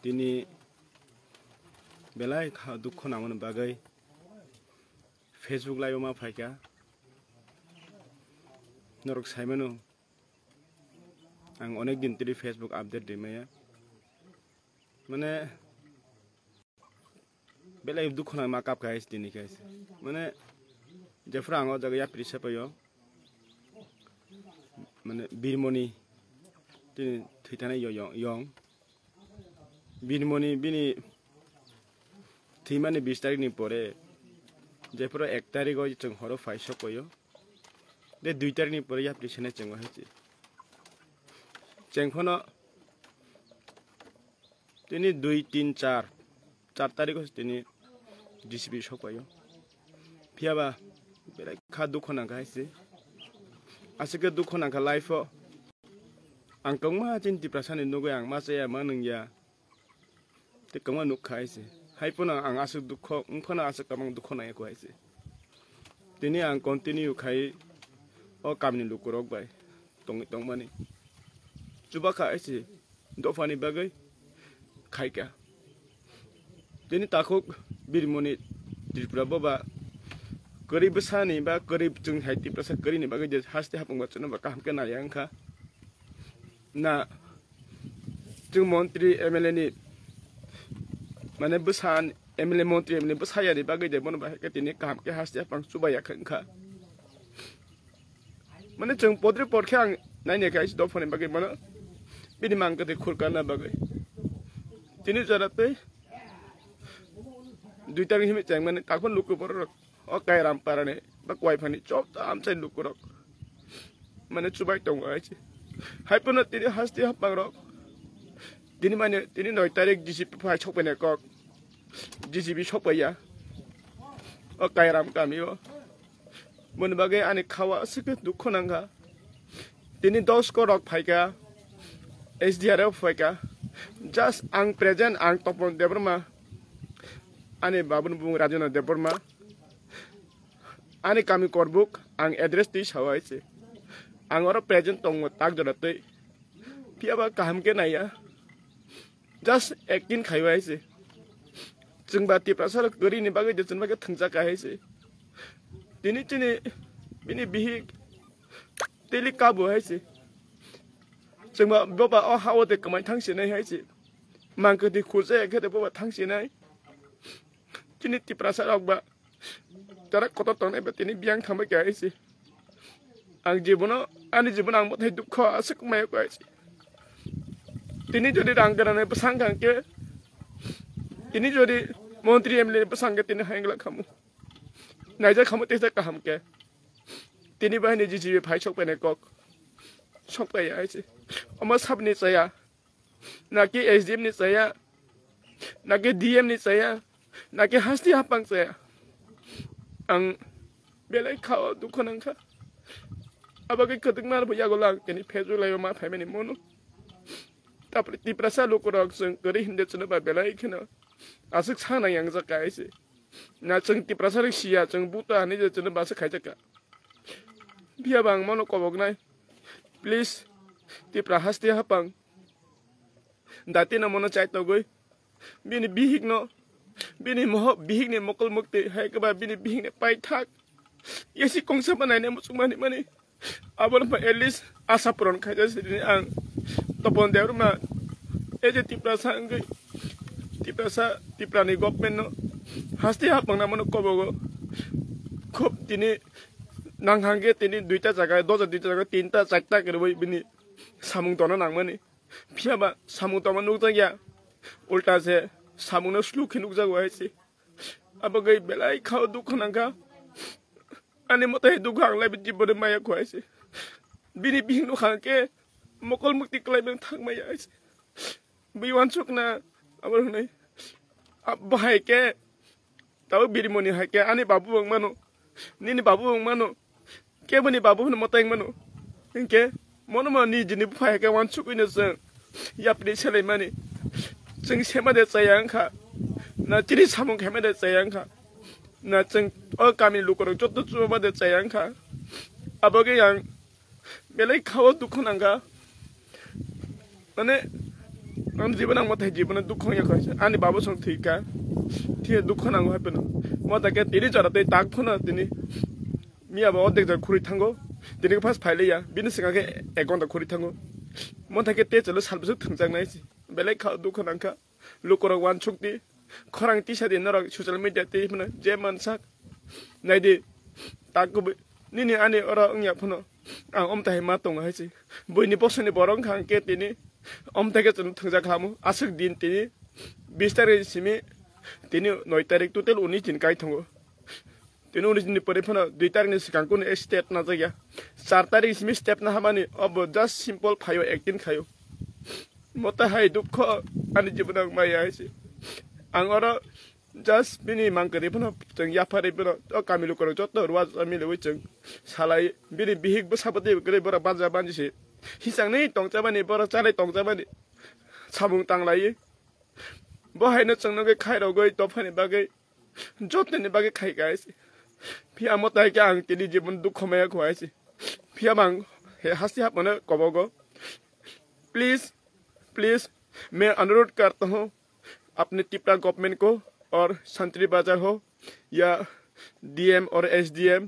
Dini belai kha dukho namun bagai Facebook live ma phaika norok saimanu ang onek din tiri Facebook update dimaya mane belai dukho na makap guys dini guys mane jefra ang jaga ya prisa payo mane birmoni dini thitana yong birmoni bini thimani 20 tarik ni pore jefra 1 tarik oi chung horo faisho koyo de 2 tarik ni pore ya prisa na chung hoichi chengkhono tini 2 3 4 tarik tini GCB shokpayo piaba belai kha dukho na gaise asike dukho na life ang kongma chin depression ni nugo ang masaya manung ya te kongma nuk khaise haipona ang asuk dukho ungphana asuk kamang dukho na ko haise tini ang continue khai o kamni lukurok bai tongmani chuba khaise dofani bagai khaika tini takuk birmoni tripura boba garib sani ba garib chung haiti prasa gari ni bagai haste hapung ba chuna ba kam ke na yang kha na chung montri MLA ni mane busan MLA montri MLA busaya ni bagai de mon ba ke tini kam ke haste hapang suba ya khang kha mane chung podri pod khang nai ne kai do phone bagai mana bini mang ke khur kana bagai tini jarate 2 tarik himi chang mane kakon luku porok o kai ram parane ba kwai phani chop am chen luku rok mane chubai tong ai chi haipona tini hasti hapang rok tini mane tini 9 tarik GCB phai chok bene kok GCB chok ya o kai ram kamio mon bagai ani khawa sike dukho nanga tini 10 ko rok phaika SDRF phaika just ang present ang topon debrma ani babun bung rajana debrma ani kami korbuk ang address ti sawaise ang ora present tong tak jorate piaba kaham ke naya just ekin khaiwaise jingba ti prasar gari ni bagai jin bagai thangja ka haise tini bini bihi teli kabu haise jingba boba o hawote kamai thangsin nai haise mangke ti khuje ke de boba thangsin nai tini ti prasar okba tara koto tone be tini biang thamba ka haise ang jibono ani jibon ang mothai dukho asuk mai ko haise tini jodi rang karane pasang ke tini jodi montri MLA pasang ke tini hangla khamu naija khamu te ka hamke tini bahani GCB phai chok pene kok chok pai haise ama sabni chaya naki SDM ni chaya naki DM ni chaya naki hasti hapang chaya ang belai khao dukho nangkha abagai kadingmar bya golang keni Facebook live ma phaimeni mono tapri ti prasa lokorok sung gari hinde chuna ba belai khena asuk sana yang za kaise na chung ti prasa ri sia chung buta ni je chuna ba sa khai jaka bia bang mono kobok nai please ti prahasti hapang dati na mono chai to goi bini bihik no bini moh bihik ne mokol mukti hai ka ba bini bihik ne pai thak yesi kongsa banai ne musumani mani abon pa at least asa puron khaja sidini ang topon deurma eje tipra sangai tipra ni government no hasti hapang na mono kobogo khop tini nanghange tini 2ta jaga 2 jaga 3ta 4ta keroi bini samung tona nangmani phiaba samung toma nukja ya ulta se samung no sluk nukja waise abagai belai khau dukho nangka ani motai dukhang lai bi bode maya khwaise bini bing no khangke mokol mukti klai beng thang maya aise bi wan chuk na abor nai abhai ke taw birmoni hake ani babu bang mano nini babu bang mano ke bani babu no motai mano inke mono ma ni jini phai ke wan chuk ine sang yapni chelai mani jing sema de sayang kha na chiri samung khame de sayang kha na jing o kami lukorok jotto chuba de sayang kha aboge yang belai khawa dukho nanga mane आं जीवन आं मते जीवन दुख या खाइसे आनि बाबु सं थैका थिए दुख नांगौ हापेन मते के तिनि जराते ताक फना तिनि मियाबो अदेक जर खुरि थांगो तिनि फास फाइलेया बिनि सिगाके एकाउन्ट खुरि थांगो मते के ते चलो सालबसु थंजां नाइसि बेले खा दुख नांखा लुकरक वान छुक्ति खरां तिसा दिन नरक सोशल मिडिया ते फना जे मानसाक नाइदि ताकु निनि आनि अरा अंया फनो आं अमताय मा दङ हाइसि बयनि बसनि बरं खां के तिनि अमतायके जन थंजा खामु आसक दिन तिनि 20 तारिख सिमि तिनि 9 तारिख टोटल 19 दिन काइ थंगो तिनि 19 दिन परे फनो 2 तारिखनि सिगां कुन स्टेप ना जाया 4 तारिख सिमि स्टेप ना हामानि अब जस्ट सिम्पल फायो एक्टिन खायो मता हाय दुख आनि जीवन माया हाइसि आं अरा जस्ट बिनि मांकरि फनो जों याफारि फनो कामिलु करो जत रुवा मिले वइचों सालाय बिनि बिहिक बसाबते गरे बरा बाजा बानजिसे हिसां नै तंजाबानि बरा चालाय तंजाबानि साबुं तांलायो बहायनो चंनगे खाइरगै तफानि बागै जतनि बागै खाइ गाइस फिया मता के आं तिनि जीवन दुख माया खुआइसि फिया बां हे हासि हापने कबगो प्लीज मैं अनुरोध करता हूँ अपने त्रिपुरा गवर्नमेंट को और संतरी बाजार हो या डीएम और एसडीएम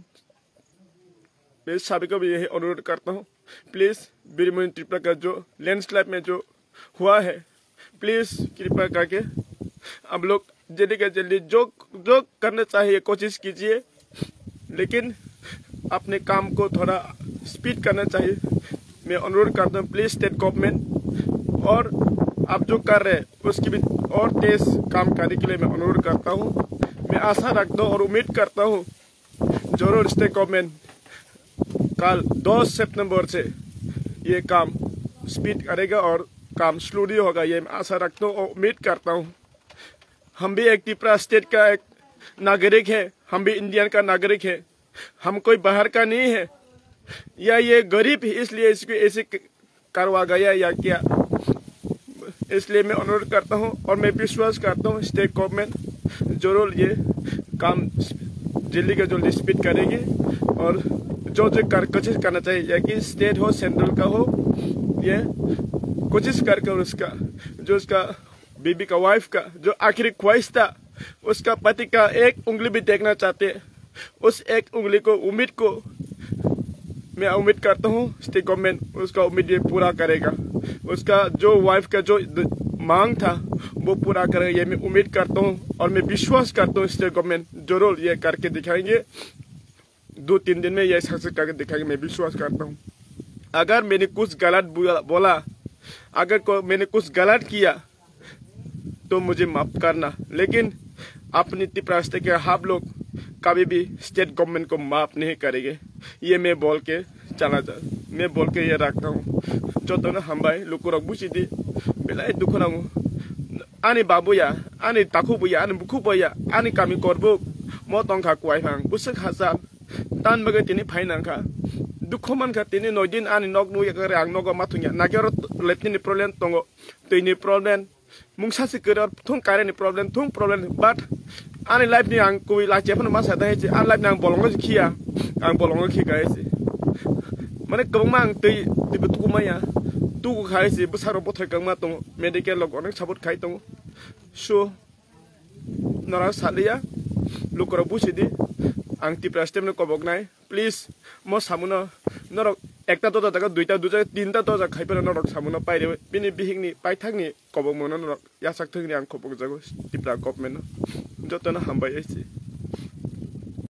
मैं सभी को भी यही अनुरोध करता हूँ प्लीज बीरमोइन त्रिपुरा का जो लैंडस्लाइड में जो हुआ है प्लीज कृपया करके आप लोग जल्दी से जल्दी जो करना चाहिए कोशिश कीजिए लेकिन अपने काम को थोड़ा स्पीड करना चाहिए मैं अनुरोध करता हूँ प्लीज स्टेट गवर्नमेंट और आप जो कर रहे हैं उसकी भी और तेज काम करने के लिए मैं अनुरोध करता हूँ मैं आशा रखता हूँ और उम्मीद करता हूँ जरूर स्टेट गवर्नमेंट कल 2 सितंबर से ये काम स्पीड करेगा और काम स्लोली होगा ये मैं आशा रखता हूँ और उम्मीद करता हूँ हम भी एक त्रिपुरा स्टेट का एक नागरिक है हम भी इंडियन का नागरिक है हम कोई बाहर का नहीं है या ये गरीब है इसलिए इसको ऐसे करवा गया या क्या इसलिए मैं अनुरोध करता हूँ और मैं विश्वास करता हूँ स्टेट गवर्नमेंट जरूर ये काम जल्दी के जल्दी स्पीड करेगी और जो कोशिश करना चाहिए या कि स्टेट हो सेंट्रल का हो ये कोशिश करके उसका जो उसका बीबी का वाइफ का जो आखिरी ख्वाहिश था उसका पति का एक उंगली भी देखना चाहते उस एक उंगली को उम्मीद को मैं उम्मीद करता हूँ स्टेट गवर्नमेंट उसका उम्मीद ये पूरा करेगा उसका जो वाइफ का जो मांग था वो पूरा करेगा ये मैं उम्मीद करता हूँ और मैं विश्वास करता हूँ स्टेट गवर्नमेंट जरूर ये करके दिखाएंगे 2-3 दिन में ये सक्सेस करके दिखाएंगे मैं विश्वास करता हूँ अगर मैंने कुछ गलत बोला अगर मैंने कुछ गलत किया तो मुझे माफ करना लेकिन अपनी त्रिपुरा स्टेट के आप लोग कभी भी स्टेट गवर्नमेंट को माफ नहीं करेंगे ये मैं बोल के मैं बोल के ये रखता हूँ जो तो ना हम भाई लुकुरक बुझी बेला दुख नांगो आनी बाबुया आनी ताकुबुया आनी बुकुबुया आनी कामी करबो मो तंखा कुआइफां बुसक हासाब तान बगे तिनि फाइनांखा दुख मानखा तिनि 9 दिन आनी नक नुया करे आं नग माथुया नागेर लेटनि प्रब्लेम तंगो दैनि प्रब्लेम मुंसासि कर थुं कारेनि प्रब्लेम बाट आनी लाइफ नि आं कुइ लाचेफन मा सादा हेचे आन लाइफ नां बोलंगो खिया आं बोलंगो खिगायसे माने गोबां आं दै बुतुकुमाया तुगु खायसे बसारो बथाय गंमा दङ मेडिकेल लग अनेक सापर्ट खाय दङ सो नरा सालिया लुकर बुसिदि आं त्रिपुरा स्टेटनो कबगनाय प्लीज म सामुनो नरक एकता दजा जागा दुइटा दुजा तीनटा दजा खायफोरा नरक सामुनो पाइरे बिनि बिहिंनि पाइथांनि कबग मोनो नरक यासाक थोंनि आं कबग जागो त्रिपुरा गवर्नमेन्ट जतन हामबाय एसे